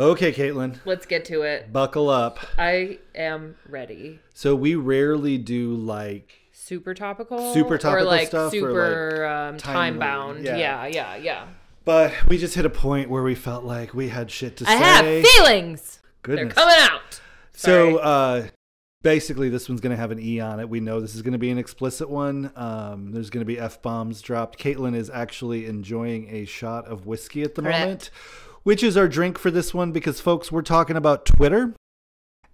Okay, Caitlin. Let's get to it. Buckle up. I am ready. So we rarely do like super topical or like stuff super or like time bound. Yeah. But we just hit a point where we felt like we had shit to say. I have feelings. Goodness. They're coming out. Sorry. So basically this one's going to have an E on it. We know this is going to be an explicit one. There's going to be F-bombs dropped. Caitlin is actually enjoying a shot of whiskey at the moment, which is our drink for this one because, folks, we're talking about Twitter.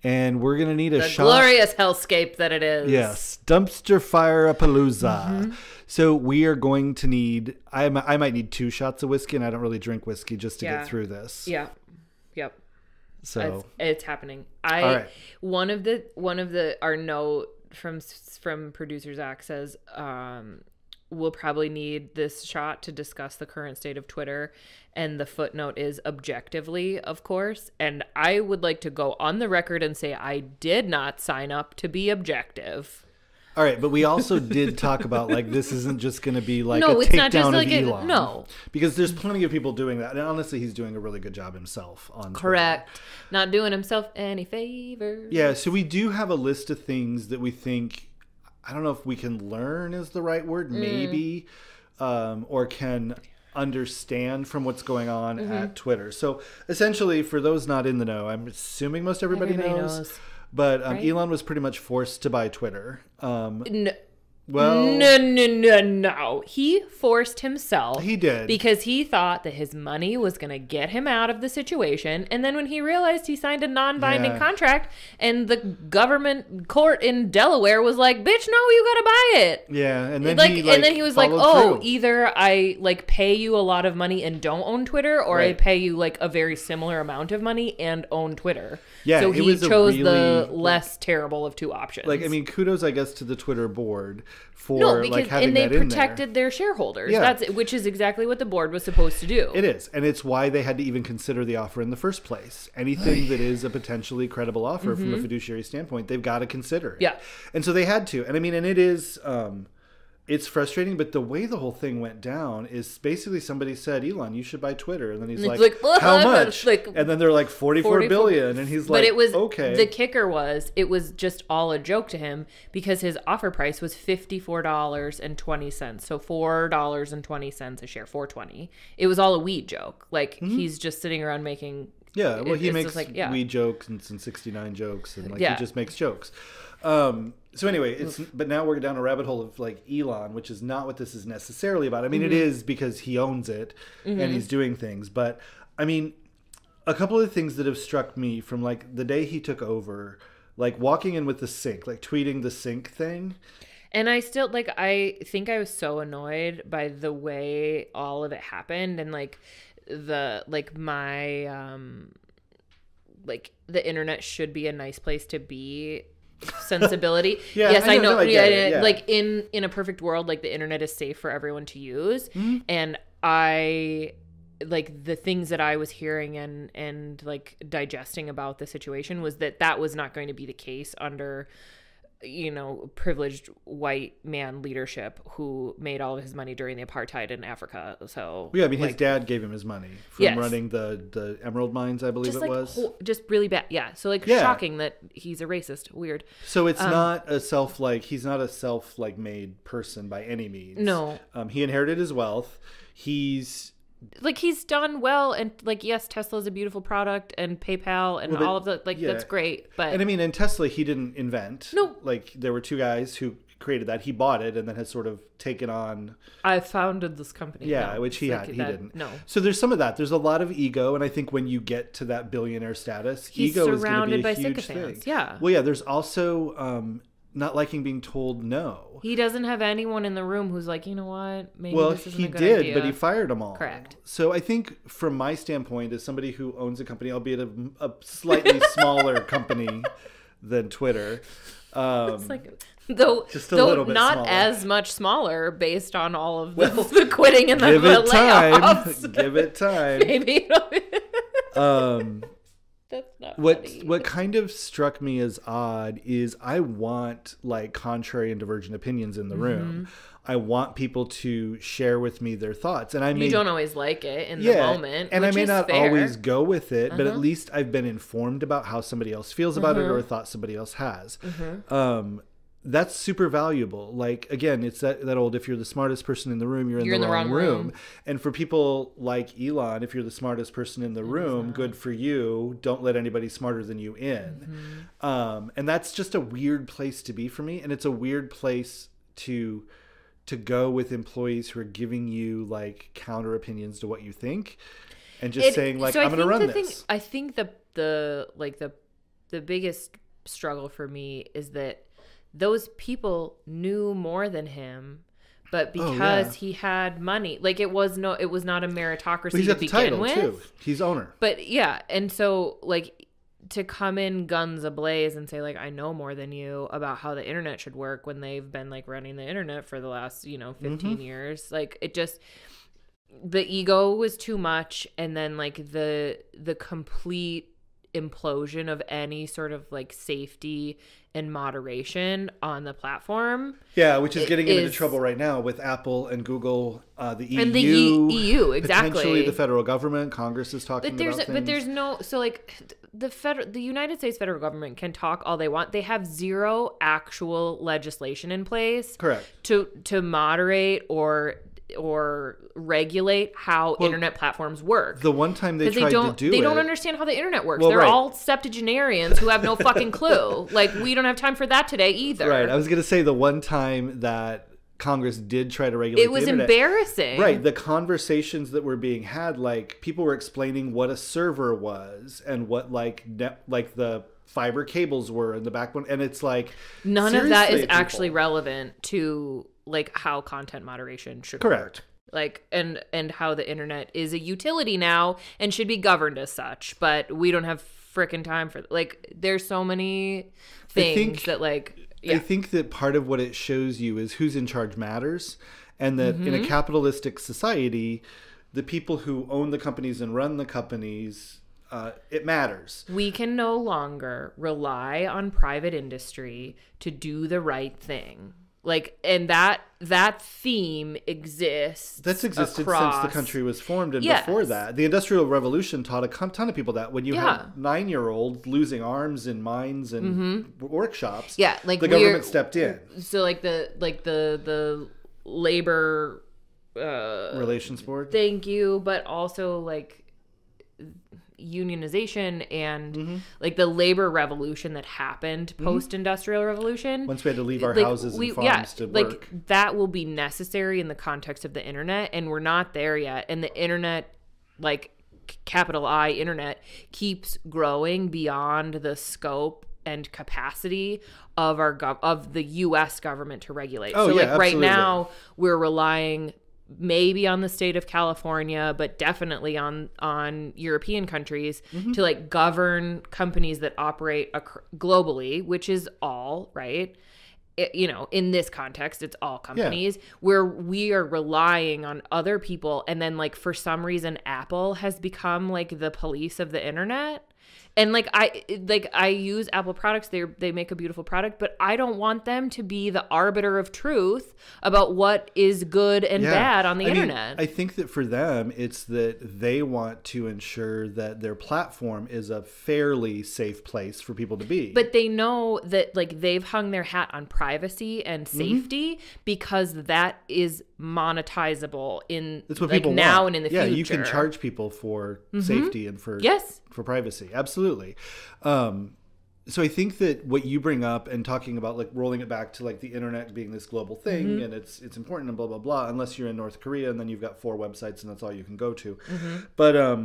And we're going to need a shot. The glorious hellscape that it is. Yes. Dumpster fire-a-palooza. Mm-hmm. So we are going to need, I might need 2 shots of whiskey, and I don't really drink whiskey just to get through this. Yeah. Yep. So it's happening. All right. One of the our note from producer Zac says, we'll probably need this shot to discuss the current state of Twitter. And the footnote is objectively, of course. And I would like to go on the record and say I did not sign up to be objective. All right, but we also did talk about, like, this isn't just going to be like a takedown of Elon. No. Because there's plenty of people doing that. And honestly, he's doing a really good job himself on Twitter. Correct. Not doing himself any favors. Yeah, so we do have a list of things that we think, I don't know if we can learn is the right word, maybe, or can understand from what's going on at Twitter. So essentially, for those not in the know, I'm assuming most everybody knows. But right? Elon was pretty much forced to buy Twitter. No. Well, no. He forced himself. He did. Because he thought that his money was going to get him out of the situation. And then when he realized he signed a non-binding contract and the government court in Delaware was like, bitch, no, you got to buy it. Yeah. And then he was like, oh, either I like pay you a lot of money and don't own Twitter, or I pay you like a very similar amount of money and own Twitter. Yeah. So he chose the less terrible of 2 options. Like, I mean, kudos, I guess, to the Twitter board for like having that in there. And they protected their shareholders. Yeah. Which is exactly what the board was supposed to do. It is. And it's why they had to even consider the offer in the first place. Anything that is a potentially credible offer from a fiduciary standpoint, they've got to consider it. Yeah. And so they had to. And I mean, and it is, it's frustrating, but the way the whole thing went down is basically somebody said, Elon, you should buy Twitter. And then he's like how much? And then they're like 44 billion. And he's like, but it was, okay. The kicker was, it was just all a joke to him because his offer price was $54.20. So $4.20 a share, $4.20. It was all a weed joke. Like he's just sitting around making. Yeah. Well, he makes weed jokes and some 69 jokes and he just makes jokes. So anyway, but now we're down a rabbit hole of like Elon, which is not what this is necessarily about. I mean, it is because he owns it and he's doing things. But I mean, a couple of things that have struck me from like the day he took over, like walking in with the sync, like tweeting the sync thing. And I still I think I was so annoyed by the way all of it happened and like the internet should be a nice place to be sensibility. Yes, I know. Like in a perfect world, like the internet is safe for everyone to use. And I like the things that I was hearing and like digesting about the situation was that was not going to be the case under, you know, privileged white man leadership who made all of his money during the apartheid in Africa. So yeah, I mean, his dad gave him his money from running the emerald mines, I believe it was. Just really bad. Yeah. So shocking that he's a racist. Weird. So it's not a he's not a self-made person by any means. No. He inherited his wealth. He's done well, and yes, Tesla's a beautiful product, and PayPal and all of the that's great. But and I mean, and Tesla he didn't invent. No, there were 2 guys who created that. He bought it and then has sort of taken on. I founded this company. Yeah, which he didn't. No. So there's some of that. There's a lot of ego, and I think when you get to that billionaire status, ego is going to be a huge thing. Yeah. Well, yeah. There's also not liking being told no. He doesn't have anyone in the room who's like, you know what, maybe this isn't a good idea. Well, he did, but he fired them all. Correct. So I think from my standpoint, as somebody who owns a company, albeit a slightly smaller company than Twitter, it's though little bit not smaller. As much smaller based on all of the quitting and the layoffs. Give it time. Maybe. That's not funny. What kind of struck me as odd is I want like contrary and divergent opinions in the room. I want people to share with me their thoughts, and you don't always like it in the moment, and I may not always go with it, but at least I've been informed about how somebody else feels about it or a thought somebody else has. That's super valuable. Like, again, it's that old, if you're the smartest person in the room, you're in the wrong room. And for people like Elon, if you're the smartest person in the room, good for you. Don't let anybody smarter than you in. And that's just a weird place to be for me. And it's a weird place to go with employees who are giving you like counter opinions to what you think and just saying like, I'm going to run this. I think the biggest struggle for me is that those people knew more than him, but because he had money, like it was not a meritocracy to begin with. Too. He's owner. But yeah, and so like to come in guns ablaze and say like, I know more than you about how the internet should work when they've been like running the internet for the last 15 years, like it just, the ego was too much, and then like the complete implosion of any sort of like safety and moderation on the platform. Yeah, which is getting into trouble right now with Apple and Google, the EU. And the EU, exactly. Potentially the federal government, Congress is talking about things. But there's no, so like the United States federal government can talk all they want. They have zero actual legislation in place. Correct. To moderate or regulate how internet platforms work. The one time they tried to do it, they don't understand how the internet works. They're all septuagenarians who have no fucking clue. Like, we don't have time for that today either. Right. I was going to say the one time that Congress did try to regulate the internet, it was embarrassing. Right. The conversations that were being had, like people were explaining what a server was and what like the fiber cables were in the backbone, and it's like none of that is actually relevant to like how content moderation should work. Like and how the internet is a utility now and should be governed as such, but we don't have frickin' time for like there's so many things that like I think that part of what it shows you is who's in charge matters, and that in a capitalistic society, the people who own the companies and run the companies, it matters. We can no longer rely on private industry to do the right thing. Like, and that theme exists. That's existed since the country was formed, and before that, the Industrial Revolution taught a ton of people that. When you have 9-year-olds losing arms in mines and workshops, like the government stepped in. So, like the labor relations board. Thank you, but also like unionization and like the labor revolution that happened post-industrial revolution. Once we had to leave our houses and farms to work. Like that will be necessary in the context of the internet, and we're not there yet. And the internet, like capital I internet, keeps growing beyond the scope and capacity of of the U.S. government to regulate. So like right now we're relying maybe on the state of California, but definitely on European countries to like govern companies that operate globally, which is all right. In this context, it's all companies where we are relying on other people. And then like, for some reason, Apple has become like the police of the internet. And I use Apple products. They make a beautiful product, but I don't want them to be the arbiter of truth about what is good and bad on the internet. I think that for them, it's that they want to ensure that their platform is a fairly safe place for people to be. But they know that like they've hung their hat on privacy and safety because that is monetizable in that's what like people now want. And in the future. Yeah, you can charge people for safety and for privacy. Absolutely. So I think that what you bring up and talking about like rolling it back to like the internet being this global thing and it's important and blah, blah, blah, unless you're in North Korea and then you've got 4 websites and that's all you can go to. But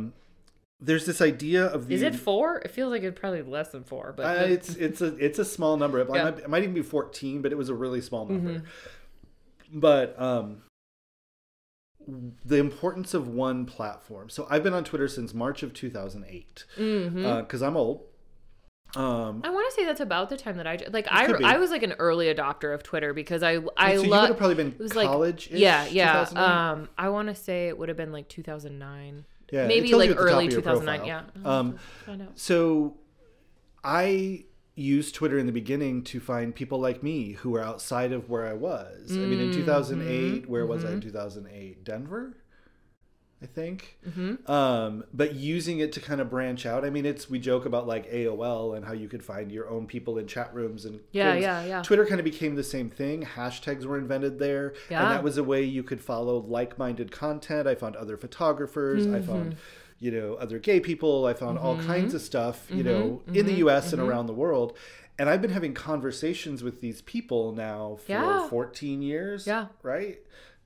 there's this idea of the... Is it 4? It feels like it's probably less than 4. But it's a small number. It might even be 14, but it was a really small number. But the importance of one platform. So I've been on Twitter since March of 2008 because I'm old. I want to say that's about the time that I was like an early adopter of Twitter because I so you would have probably been college-ish, yeah. I want to say it would have been like 2009. Yeah, maybe like early 2009. Yeah. So I used Twitter in the beginning to find people like me who were outside of where I was. I mean, in 2008, where was I in 2008? Denver, I think. But using it to kind of branch out. I mean, we joke about like AOL and how you could find your own people in chat rooms and things. Twitter kind of became the same thing. Hashtags were invented there. And that was a way you could follow like-minded content. I found other photographers. I found, other gay people. I found all kinds of stuff, in the US and around the world. And I've been having conversations with these people now for 14 years. Yeah. Right?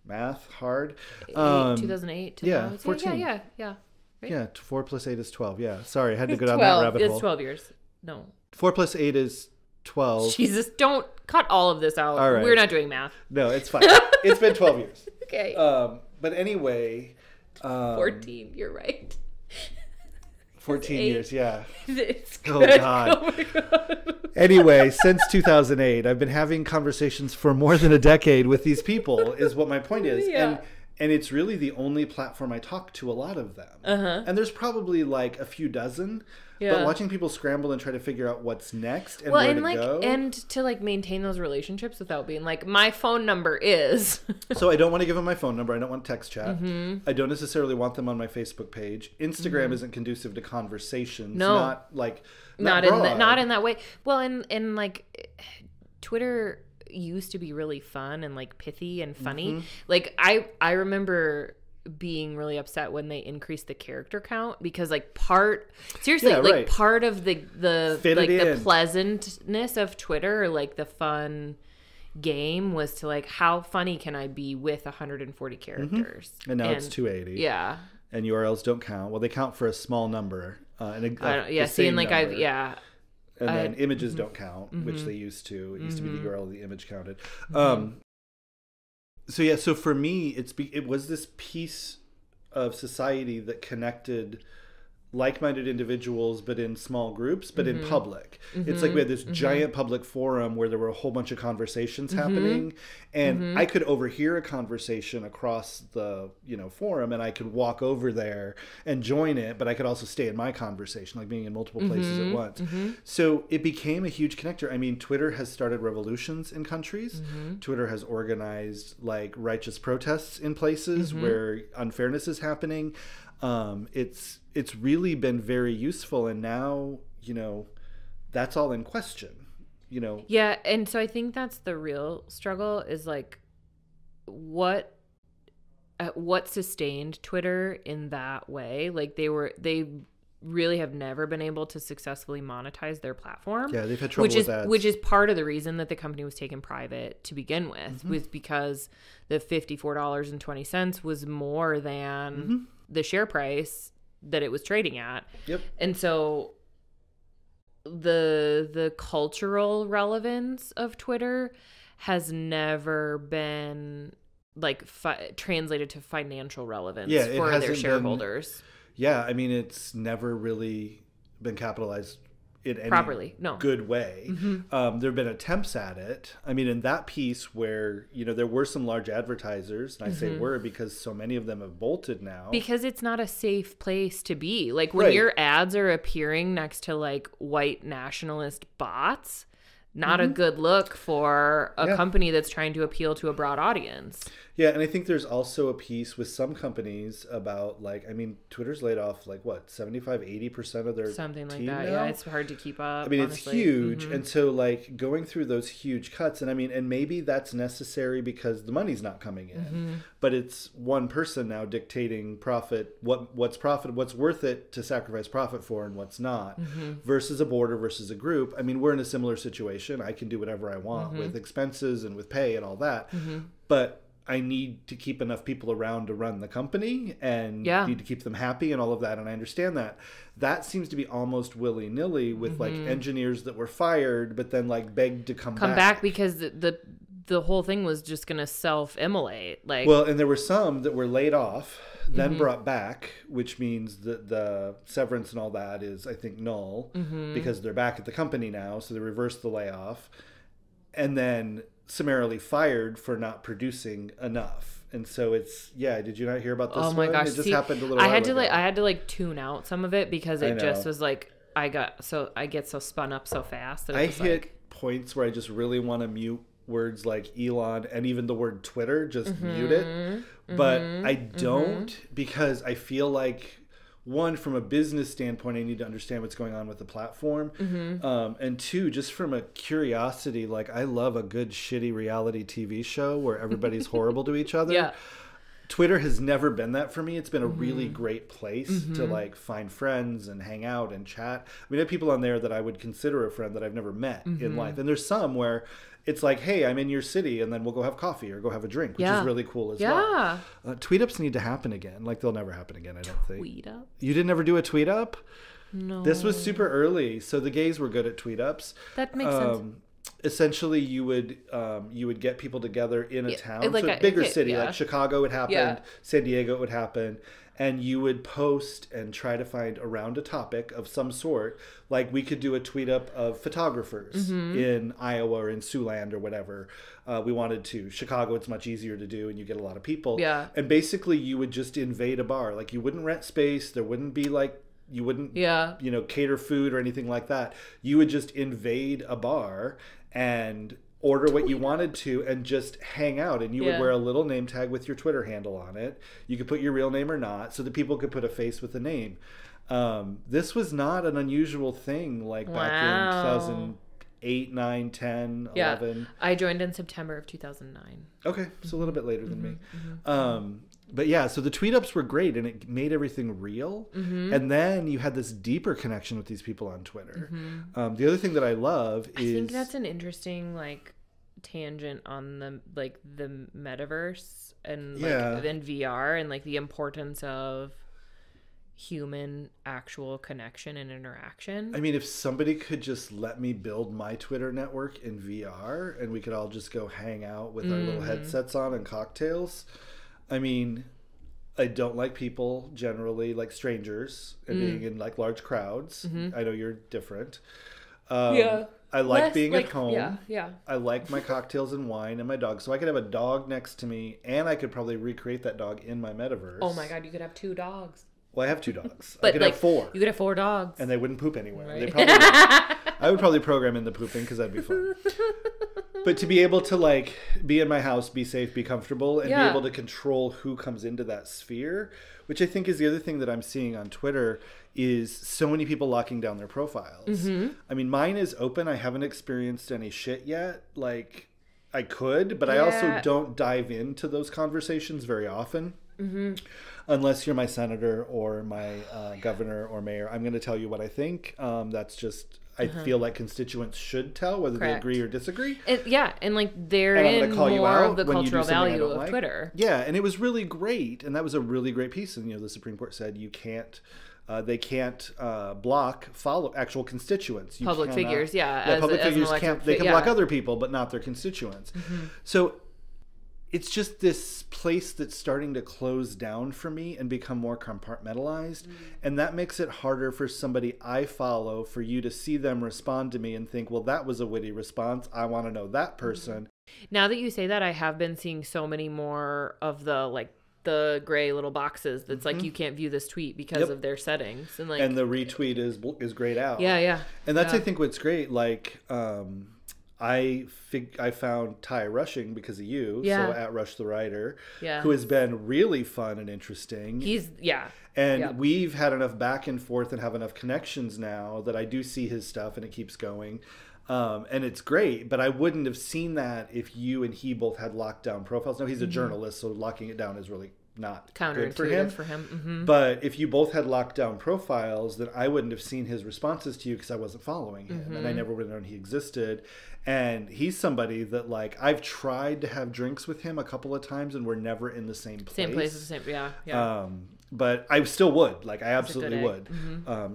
Math hard. 2008 to now. 14. Yeah. Right? Yeah, 4 plus 8 is 12. Yeah, sorry, I had to go down that rabbit hole. It's 12 years. No. 4 plus 8 is 12. Jesus, don't cut all of this out. All right. We're not doing math. No, it's fine. It's been 12 years. Okay. But anyway. 14, you're right. 14 years, yeah. It's good. Oh, God. Oh, my God. Anyway, since 2008, I've been having conversations for more than a decade with these people, is what my point is. Yeah. And it's really the only platform I talk to a lot of them. And there's probably like a few dozen. Yeah. But watching people scramble and try to figure out what's next and where to go. And to like maintain those relationships without being like, my phone number is. So I don't want to give them my phone number. I don't want text chat. I don't necessarily want them on my Facebook page. Instagram isn't conducive to conversations. No. Not in that way. Well, and like Twitter used to be really fun and like pithy and funny. Like I remember being really upset when they increased the character count because like part of the pleasantness of Twitter, or like the fun game, was to like, how funny can I be with 140 characters? And now it's 280. Yeah. And URLs don't count. Well, they count for a small number. And then images don't count, which they used to. It used to be the URL the image counted. So for me, it was this piece of society that connected like-minded individuals, but in small groups, but in public. It's like we had this giant public forum where there were a whole bunch of conversations happening, and I could overhear a conversation across the forum, and I could walk over there and join it, but I could also stay in my conversation, like being in multiple places at once. So it became a huge connector. I mean, Twitter has started revolutions in countries. Twitter has organized like righteous protests in places where unfairness is happening. It's really been very useful, and now that's all in question. Yeah, and so I think that's the real struggle, is like what sustained Twitter in that way. Like they really have never been able to successfully monetize their platform. Yeah, they've had trouble with ads. Which is part of the reason that the company was taken private to begin with, was because the $54.20 was more than the share price that it was trading at. Yep. And so the cultural relevance of Twitter has never been like translated to financial relevance for their shareholders. I mean, it's never really been capitalized in any good way. There have been attempts at it. I mean, in that piece where, there were some large advertisers, and I say were because so many of them have bolted now. Because it's not a safe place to be. Like when your ads are appearing next to like white nationalist bots, not a good look for a company that's trying to appeal to a broad audience. Yeah, and I think there's also a piece with some companies about like, I mean, Twitter's laid off like what, 75-80% of their something like team that. now? Yeah, it's hard to keep up. I mean, honestly. It's huge, and so like going through those huge cuts, and I mean, and maybe that's necessary because the money's not coming in, but it's one person now dictating profit, what's worth it to sacrifice profit for, and what's not, versus a board or versus a group. I mean, we're in a similar situation. I can do whatever I want with expenses and with pay and all that, but I need to keep enough people around to run the company and need to keep them happy and all of that. And I understand that. That seems to be almost willy-nilly with like engineers that were fired, but then like begged to come back because the whole thing was just going to self-immolate. Like, well, and there were some that were laid off, then brought back, which means that the severance and all that is, I think, null because they're back at the company now. So they reversed the layoff and then summarily fired for not producing enough. Mm-hmm. so it's did you not hear about this one? Oh my gosh. It just happened a little I while ago. I had to like tune out some of it because it just was like I get so spun up so fast that I hit points where I just really want to mute words like Elon and even the word Twitter, just mute it. But I don't because I feel like, one, from a business standpoint, I need to understand what's going on with the platform. And two, just from a curiosity, like I love a good shitty reality TV show where everybody's horrible to each other. Yeah. Twitter has never been that for me. It's been a really great place to like find friends and hang out and chat. I mean, I have people on there that I would consider a friend that I've never met in life. And there's some where it's like, hey, I'm in your city, and then we'll go have coffee or go have a drink, which is really cool as well. Tweet ups need to happen again. Like, they'll never happen again, I don't think. Tweet up? You didn't ever do a tweet up? No. This was super early, so the gays were good at tweet ups. That makes sense. Essentially, you would get people together in a town, like so a bigger city, like Chicago would happen, San Diego would happen, and you would post and try to find around a topic of some sort. Like, we could do a tweet up of photographers in Iowa or in Siouxland or whatever we wanted to. Chicago, it's much easier to do, and you get a lot of people. Yeah. And basically, you would just invade a bar. Like, you wouldn't rent space. There wouldn't be like, you wouldn't, cater food or anything like that. You would just invade a bar and order what you wanted to and just hang out, and you would wear a little name tag with your Twitter handle on it. You could put your real name or not, so that people could put a face with a name. This was not an unusual thing like back in 2008, 9, 10, 11. I joined in September of 2009. Okay, so a little bit later than me. But yeah, so the tweet ups were great, and it made everything real. And then you had this deeper connection with these people on Twitter. The other thing that I love is, I think that's an interesting like tangent on the metaverse and like then VR and like the importance of human actual connection and interaction. I mean, if somebody could just let me build my Twitter network in VR and we could all just go hang out with our little headsets on and cocktails. I mean, I don't like people generally, like strangers, and being in like large crowds. I know you're different. I like being at home. I like my cocktails and wine and my dog. So I could have a dog next to me, and I could probably recreate that dog in my metaverse. Oh my God, you could have 2 dogs. Well, I have 2 dogs. But I could have 4. You could have 4 dogs. And they wouldn't poop anywhere. Right. They probably I would probably program in the pooping because that'd be fun. But to be able to like be in my house, be safe, be comfortable, and be able to control who comes into that sphere, which I think is the other thing that I'm seeing on Twitter, is so many people locking down their profiles. I mean, mine is open. I haven't experienced any shit yet. Like, I could, but I also don't dive into those conversations very often. Unless you're my senator or my governor or mayor. I'm going to tell you what I think. That's just... I feel like constituents should tell whether they agree or disagree. And like they're in more of the cultural value of Twitter. Yeah, and it was really great, and that was a really great piece. And the Supreme Court said you can't, they can't follow actual constituents. Public figures, public figures can't. They can block other people, but not their constituents. So it's just this place that's starting to close down for me and become more compartmentalized. And that makes it harder for somebody I follow, for you to see them respond to me and think, well, that was a witty response. I want to know that person. Now that you say that, I have been seeing so many more of the gray little boxes that's like, you can't view this tweet because of their settings. And like, and the retweet is grayed out. Yeah. And that's, I think, what's great. Like, I found Ty Rushing because of you, so at Rush the Writer, who has been really fun and interesting. We've had enough back and forth and have enough connections now that I do see his stuff and it keeps going. And it's great, but I wouldn't have seen that if you and he both had locked down profiles. No, he's a journalist, so locking it down is really not good for him. But if you both had locked down profiles, then I wouldn't have seen his responses to you because I wasn't following him, and I never would have known he existed. And he's somebody that, like, I've tried to have drinks with him a couple of times, and we're never in the same place. But I still would. Like, I absolutely would.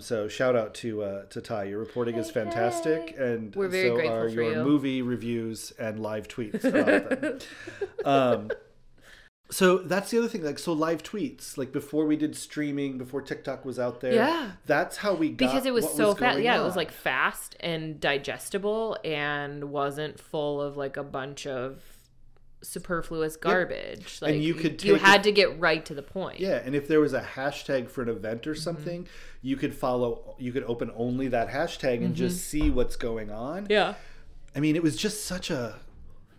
So shout out to Ty. Your reporting is fantastic, and we're very grateful are for your movie reviews and live tweets about them. So that's the other thing. Like, so live tweets, like before we did streaming, before TikTok was out there. That's how we got, because it was so fast. Yeah, it was like fast and digestible and wasn't full of like a bunch of superfluous garbage. Like, and you had to get right to the point. Yeah, and if there was a hashtag for an event or something, you could open only that hashtag and just see what's going on. Yeah. I mean, it was just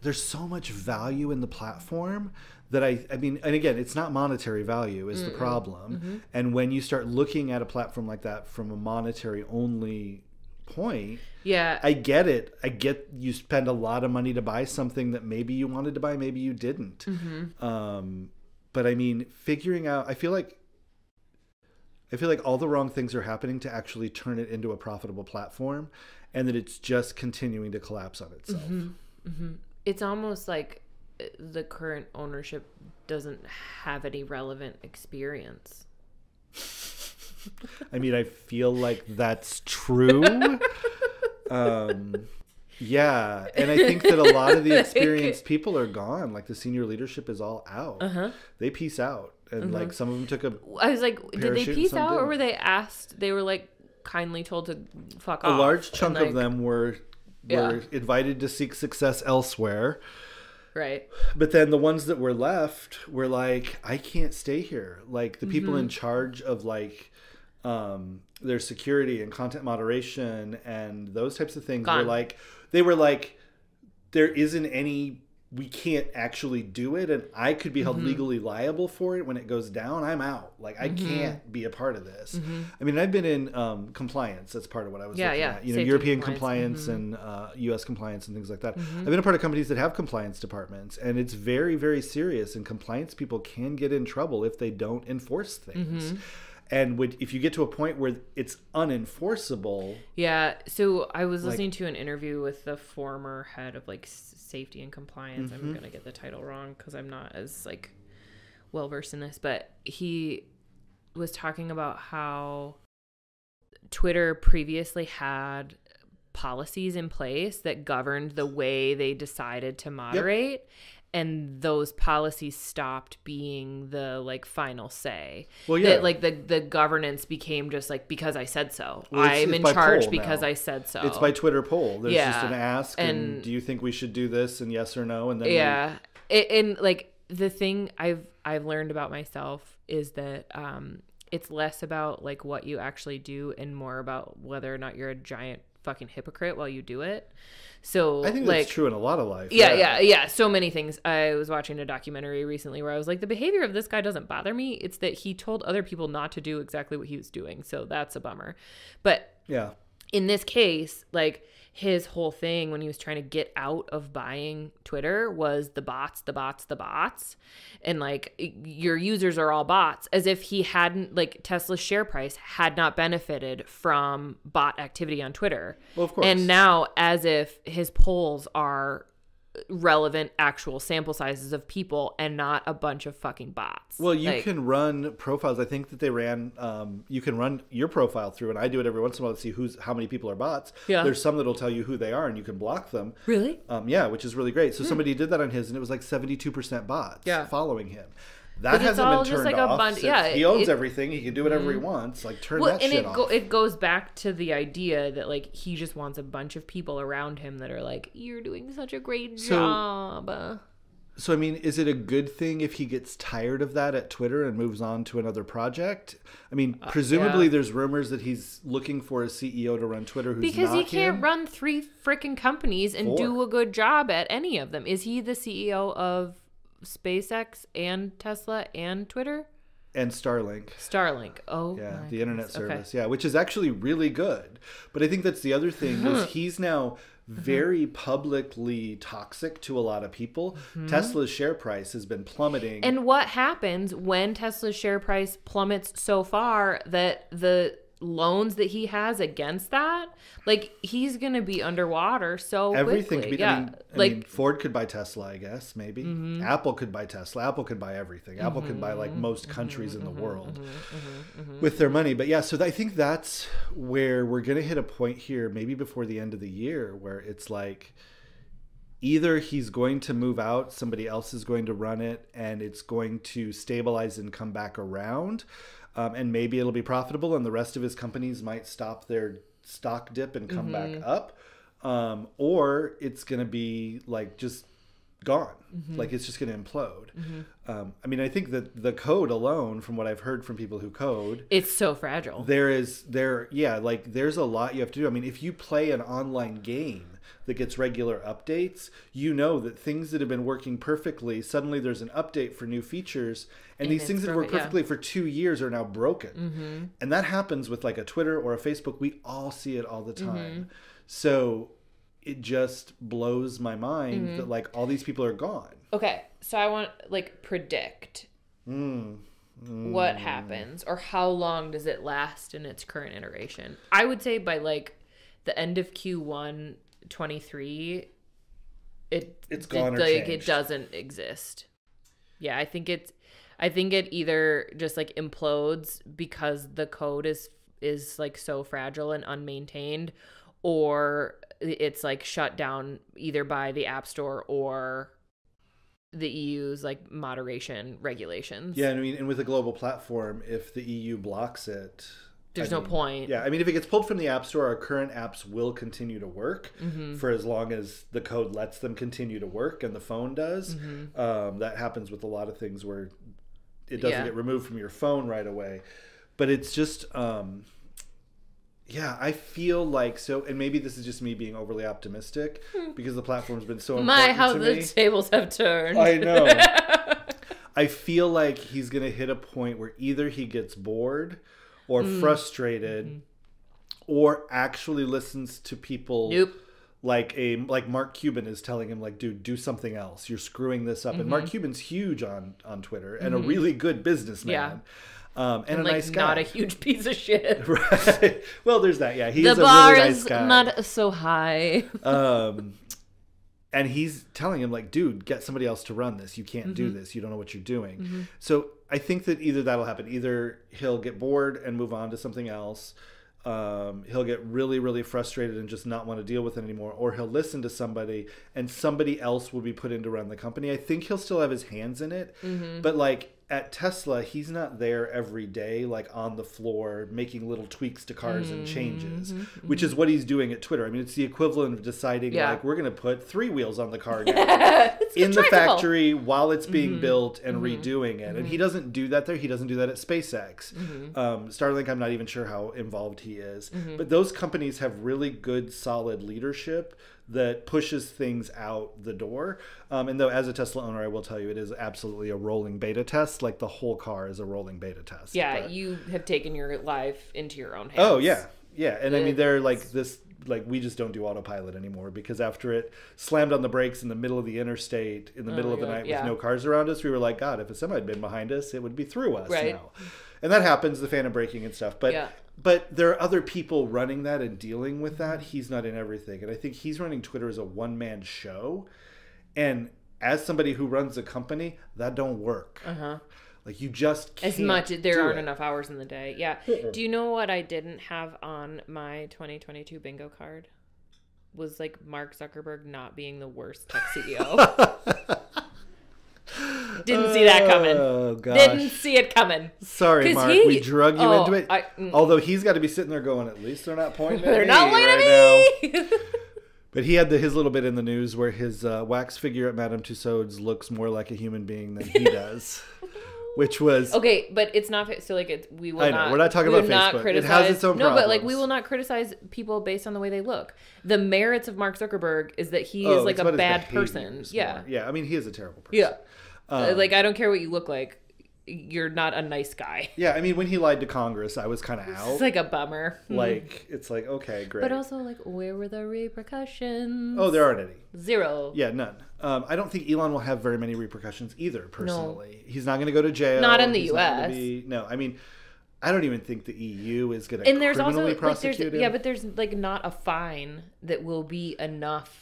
there's so much value in the platform that I mean, and again, it's not monetary value is the problem. And when you start looking at a platform like that from a monetary only point, I get it. I get you spend a lot of money to buy something that maybe you wanted to buy, maybe you didn't. But I mean, figuring out, I feel like all the wrong things are happening to actually turn it into a profitable platform, and that it's just continuing to collapse on itself. It's almost like the current ownership doesn't have any relevant experience. I mean, I feel like that's true. Yeah. And I think that a lot of the experienced people are gone. Like the senior leadership is all out. They peace out. And like some of them took I was like, did they peace out or were they asked? They were like kindly told to fuck off. A large chunk of them were invited to seek success elsewhere. Right. But then the ones that were left were like, I can't stay here. Like the people in charge of like their security and content moderation and those types of things were like, there isn't any, we can't actually do it, and I could be held legally liable for it when it goes down. I'm out. Like I can't be a part of this. I mean, I've been in compliance. That's part of what I was looking at. You know, European compliance and U.S. compliance and things like that. I've been a part of companies that have compliance departments, and it's very, very serious. And compliance people can get in trouble if they don't enforce things. And if you get to a point where it's unenforceable. Yeah. So I was listening to an interview with the former head of like safety and compliance. I'm going to get the title wrong because I'm not as like well versed in this, but he was talking about how Twitter previously had policies in place that governed the way they decided to moderate. And those policies stopped being the like final say. Well, yeah. That, like the governance became just like, because I said so. Well, I'm in charge because I said so. It's by Twitter poll. There's just an ask and do you think we should do this, and yes or no, and then and like the thing I've learned about myself is that it's less about like what you actually do and more about whether or not you're a giant fucking hypocrite while you do it. So I think that's true in a lot of life. Yeah. So many things. I was watching a documentary recently where I was like, the behavior of this guy doesn't bother me. It's that he told other people not to do exactly what he was doing. So that's a bummer. But in this case, like his whole thing when he was trying to get out of buying Twitter was the bots. And like your users are all bots, as if he hadn't, like Tesla's share price had not benefited from bot activity on Twitter. Well, of course. And now as if his polls are relevant actual sample sizes of people and not a bunch of fucking bots. Well, you can run profiles. I think that they ran, you can run your profile through, and I do it every once in a while to see how many people are bots. Yeah. There's some that'll tell you who they are and you can block them. Really? Yeah, which is really great. So somebody did that on his and it was like 72% bots following him. That hasn't been turned like off. He owns everything. He can do whatever he wants. Like turn that shit off. It goes back to the idea that like he just wants a bunch of people around him that are like, you're doing such a great job. So I mean, is it a good thing if he gets tired of that at Twitter and moves on to another project? I mean, presumably there's rumors that he's looking for a CEO to run Twitter who's because not he can't run 3 freaking companies and do a good job at any of them. Is he the CEO of SpaceX and Tesla and Twitter? And Starlink. Oh, yeah, the internet service. Yeah, which is actually really good. But I think that's the other thing is he's now very publicly toxic to a lot of people. Tesla's share price has been plummeting. And what happens when Tesla's share price plummets so far that the loans that he has against that, like he's gonna be underwater so everything quickly. I mean, Ford could buy Tesla, I guess, maybe. Apple could buy Tesla. Apple could buy everything. Apple could buy like most countries in the world with their money. But yeah, so I think that's where we're gonna hit a point here, maybe before the end of the year, where it's like either he's going to move out, somebody else is going to run it, and it's going to stabilize and come back around. And maybe it'll be profitable and the rest of his companies might stop their stock dip and come back up. Or it's going to be like just gone. Like it's just going to implode. I mean, I think that the code alone, from what I've heard from people who code, it's so fragile. There's a lot you have to do. I mean, if you play an online game that gets regular updates, you know that things that have been working perfectly, suddenly there's an update for new features, and these things that work perfectly for 2 years are now broken. And that happens with like a Twitter or a Facebook. We all see it all the time. So it just blows my mind that like all these people are gone. Okay, so I want like predict what happens, or how long does it last in its current iteration. I would say by like the end of Q1 23, it's gone, or like changed. It doesn't exist. Yeah, I think it either just like implodes because the code is like so fragile and unmaintained, or it's like shut down either by the App Store or the EU's like moderation regulations. Yeah, I mean, and with a global platform, if the EU blocks it, there's no point. Yeah, I mean, if it gets pulled from the App Store, our current apps will continue to work for as long as the code lets them continue to work, and the phone does. That happens with a lot of things where it doesn't get removed from your phone right away. But it's just, I feel like so, and maybe this is just me being overly optimistic because the platform's been so important to me. The tables have turned. I know. I feel like he's going to hit a point where either he gets bored or frustrated, or actually listens to people like Mark Cuban is telling him, like, dude, do something else. You're screwing this up. And Mark Cuban's huge on Twitter and a really good businessman. And a like, nice guy. Not a huge piece of shit. Right. Well, there's that. Yeah, he is a really nice guy. The bar is not so high. And he's telling him, like, dude, get somebody else to run this. You can't do this. You don't know what you're doing. So I think that either that'll happen. Either he'll get bored and move on to something else. He'll get really, really frustrated and just not want to deal with it anymore. Or he'll listen to somebody and somebody else will be put in to run the company. I think he'll still have his hands in it. But, like, at Tesla, he's not there every day, like on the floor, making little tweaks to cars and changes, which is what he's doing at Twitter. I mean, it's the equivalent of deciding, like, we're going to put 3 wheels on the car now in the factory while it's being built and redoing it. And he doesn't do that there. He doesn't do that at SpaceX. Starlink, I'm not even sure how involved he is. But those companies have really good, solid leadership that pushes things out the door. And though as a Tesla owner, I will tell you, it is absolutely a rolling beta test. Like the whole car is a rolling beta test. Yeah, but you have taken your life into your own hands. Oh, yeah. Yeah. And I mean, they're like this, like we just don't do autopilot anymore because after it slammed on the brakes in the middle of the interstate in the middle of the night with no cars around us, we were like, God, if a semi had been behind us, it would be through us now. And that happens, the phantom braking and stuff. But there are other people running that and dealing with that. He's not in everything. And I think he's running Twitter as a one-man show. And as somebody who runs a company, that don't work. Like, you just can't as much. There aren't enough hours in the day. Yeah. Do you know what I didn't have on my 2022 bingo card? Was, like, Mark Zuckerberg not being the worst tech CEO. Didn't see that coming. Oh, gosh. Didn't see it coming. Sorry, Mark. We drug you into it. Although he's got to be sitting there going, at least they're not pointing at me. They're not pointing at me. But he had his little bit in the news where his wax figure at Madame Tussauds looks more like a human being than he does. Which was... Okay, but it's not... So, like, we will not... We're not talking about Facebook. It has its own problems. No, but, like, we will not criticize people based on the way they look. The merits of Mark Zuckerberg is that he is, like, a bad person. Yeah. Yeah, I mean, he is a terrible person. Yeah. Like, I don't care what you look like. You're not a nice guy. Yeah, I mean, when he lied to Congress, I was kind of out. It's like a bummer. Like, it's like, okay, great. But also, like, where were the repercussions? Oh, there aren't any. 0. Yeah, none. I don't think Elon will have very many repercussions either, personally. No. He's not going to go to jail. Not in the U.S. No, I mean, I don't even think the EU is going to criminally prosecute him. Yeah, but there's, like, not a fine that will be enough.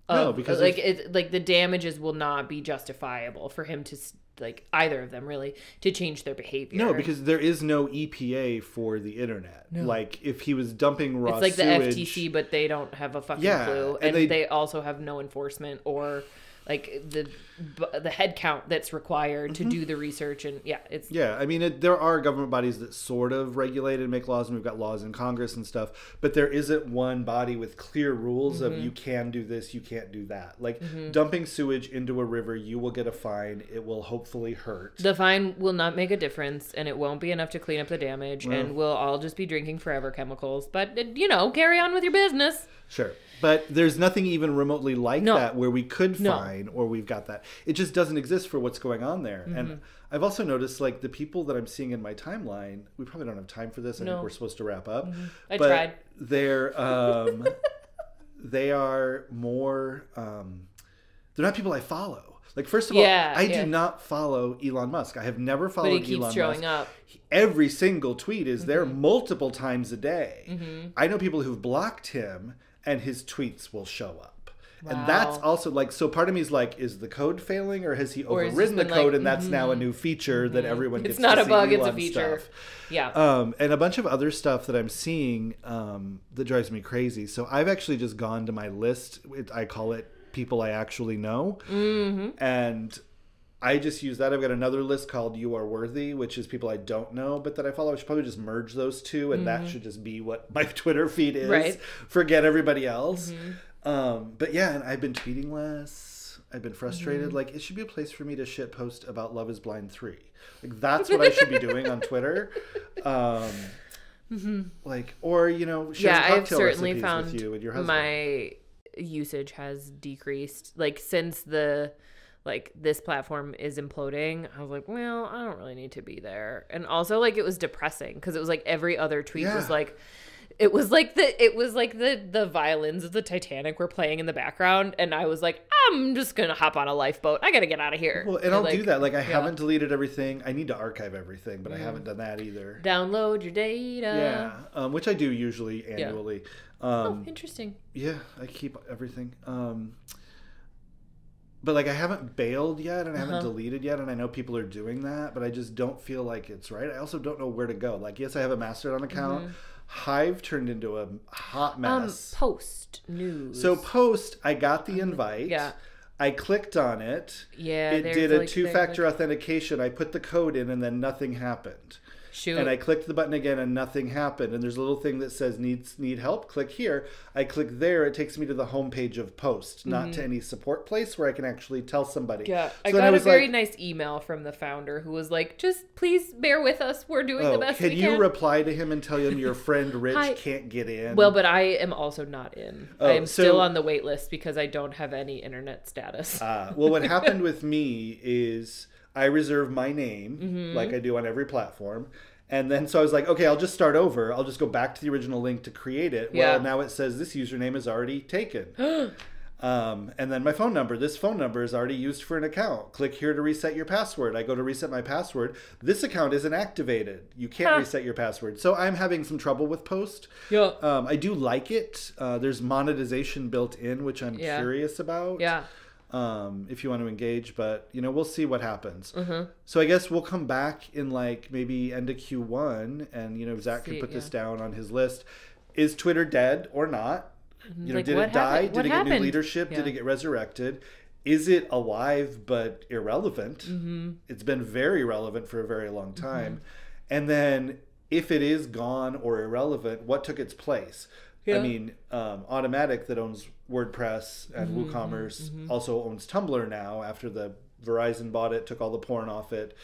No, because like the damages will not be justifiable for him to, like, either of them really, to change their behavior. No, because there is no EPA for the internet. No. Like, if he was dumping raw sewage... It's like the FTC, but they don't have a fucking clue. And they also have no enforcement or, like, the the head count that's required to do the research. And I mean, there are government bodies that sort of regulate and make laws, and we've got laws in Congress and stuff, but there isn't one body with clear rules of you can do this, you can't do that. Like dumping sewage into a river, you will get a fine. It will hopefully hurt. The fine will not make a difference, and it won't be enough to clean up the damage, and we'll all just be drinking forever chemicals. But, carry on with your business. Sure. But there's nothing even remotely like that where we could fine or we've got that. It just doesn't exist for what's going on there. And I've also noticed, like, the people that I'm seeing in my timeline, we probably don't have time for this. I think we're supposed to wrap up. I tried. They're, they are more, they're not people I follow. Like, first of all, I do not follow Elon Musk. I have never followed Elon Musk. But he keeps showing up. Every single tweet is there multiple times a day. I know people who've blocked him, and his tweets will show up. Wow. And that's also like, so part of me is like, is the code failing, or has he overridden the code and that's now a new feature that everyone gets to see? It's not a bug, it's a feature. Stuff. Yeah. And a bunch of other stuff that I'm seeing that drives me crazy. So I've actually just gone to my list. I call it people I actually know. And I just use that. I've got another list called You Are Worthy, which is people I don't know, but that I follow. I should probably just merge those two, and that should just be what my Twitter feed is. Right. Forget everybody else. But yeah, and I've been tweeting less. I've been frustrated. Like, it should be a place for me to shit post about Love is Blind 3. Like, that's what I should be doing on Twitter. Like, or, sharing cocktail recipes with you and your husband. My usage has decreased. Like, since this platform is imploding, I was like, well, I don't really need to be there. And also, like, it was depressing because it was like every other tweet was like, it was like the violins of the Titanic were playing in the background, and I was like, I'm just gonna hop on a lifeboat. I gotta get out of here. Well, and I'll do that. Like, I haven't deleted everything. I need to archive everything, but I haven't done that either. Download your data. Yeah, which I do usually annually. Interesting. Yeah, I keep everything. But, like, I haven't bailed yet, and I haven't deleted yet, and I know people are doing that, but I just don't feel like it's right. I also don't know where to go. Like, yes, I have a Mastodon account. Hive turned into a hot mess. Post news. So Post, I got the invite. Yeah. I clicked on it. Yeah. It did a two-factor authentication. I put the code in, and then nothing happened. Shoot. And I clicked the button again and nothing happened. And there's a little thing that says need help. Click here. I click there. It takes me to the homepage of Post, not to any support place where I can actually tell somebody. Yeah, I got a very nice email from the founder who was like, just please bear with us. We're doing the best we can. Can you reply to him and tell him your friend Rich can't get in? Well, but I am also not in. I am still on the wait list because I don't have any internet status. Well, what happened with me is I reserve my name like I do on every platform. And then so I was like, okay, I'll just start over. I'll just go back to the original link to create it. Yeah. Well, now it says this username is already taken. And then my phone number. This phone number is already used for an account. Click here to reset your password. I go to reset my password. This account isn't activated. You can't reset your password. So I'm having some trouble with Post. Yeah. I do like it. There's monetization built in, which I'm curious about. Yeah. If you want to engage, but we'll see what happens. So I guess we'll come back in like maybe end of Q1, and Zach can put this down on his list. Is Twitter dead or not? Did it die? Did it get new leadership? Did it get resurrected? Is it alive but irrelevant? It's been very relevant for a very long time. And then if it is gone or irrelevant, what took its place? I mean, Automatic, that owns WordPress and WooCommerce, also owns Tumblr now after the Verizon bought it, took all the porn off it.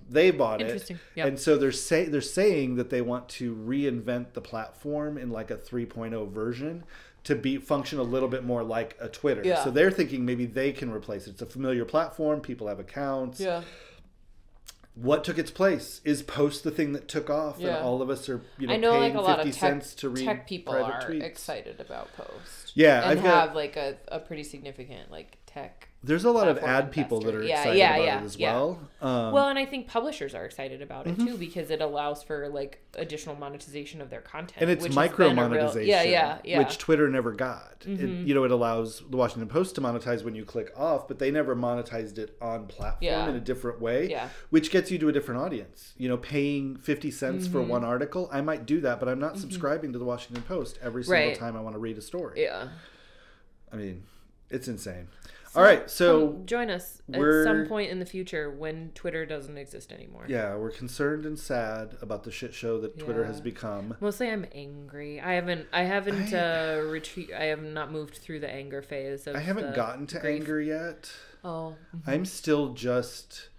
They bought it. Yep. And so they're saying that they want to reinvent the platform in like a 3.0 version to function a little bit more like a Twitter. Yeah. So they're thinking maybe they can replace it. It's a familiar platform. People have accounts. Yeah. What took its place? Is Post the thing that took off, and all of us are paying like a lot 50 of cents to read tech people private are tweets? Excited about Post. Yeah, and have like a pretty significant like tech. There's a lot of ad people that are excited about it as well. Well, and I think publishers are excited about it too, because it allows for like additional monetization of their content. And it's micro monetization, which Twitter never got. It allows the Washington Post to monetize when you click off, but they never monetized it on platform in a different way, which gets you to a different audience. Paying 50 cents for one article, I might do that, but I'm not subscribing to the Washington Post every single time I want to read a story. Yeah. I mean, it's insane. All right, so join us at some point in the future when Twitter doesn't exist anymore. Yeah, we're concerned and sad about the shit show that Twitter has become. Mostly, I'm angry. I have not moved through the anger phase. I haven't gotten to anger yet. Oh, I'm still just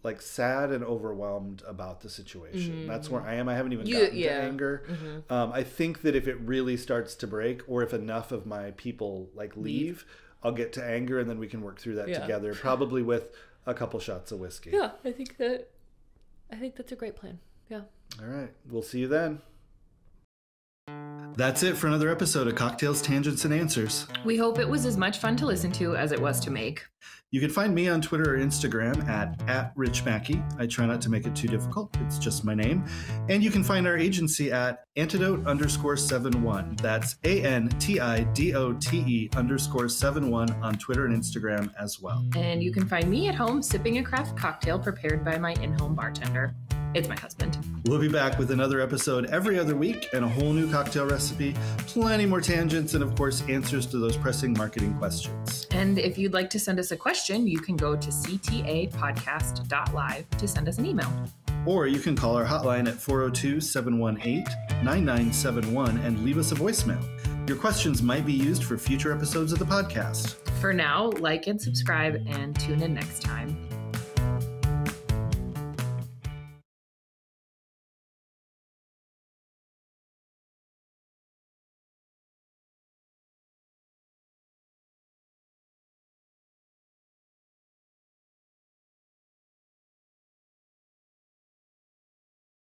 like sad and overwhelmed about the situation. That's where I am. I haven't even gotten to anger. I think that if it really starts to break, or if enough of my people like leave, I'll get to anger, and then we can work through that together, probably with a couple shots of whiskey. Yeah, I think that's a great plan. Yeah. All right. We'll see you then. That's it for another episode of Cocktails, Tangents, and Answers. We hope it was as much fun to listen to as it was to make. You can find me on Twitter or Instagram at Rich Mackey. I try not to make it too difficult. It's just my name. And you can find our agency at Antidote_71. That's ANTIDOTE_71 on Twitter and Instagram as well. And you can find me at home sipping a craft cocktail prepared by my in-home bartender. It's my husband. We'll be back with another episode every other week and a whole new cocktail recipe, plenty more tangents, and of course, answers to those pressing marketing questions. And if you'd like to send us a question, you can go to ctapodcast.live to send us an email. Or you can call our hotline at 402-718-9971 and leave us a voicemail. Your questions might be used for future episodes of the podcast. For now, like and subscribe and tune in next time.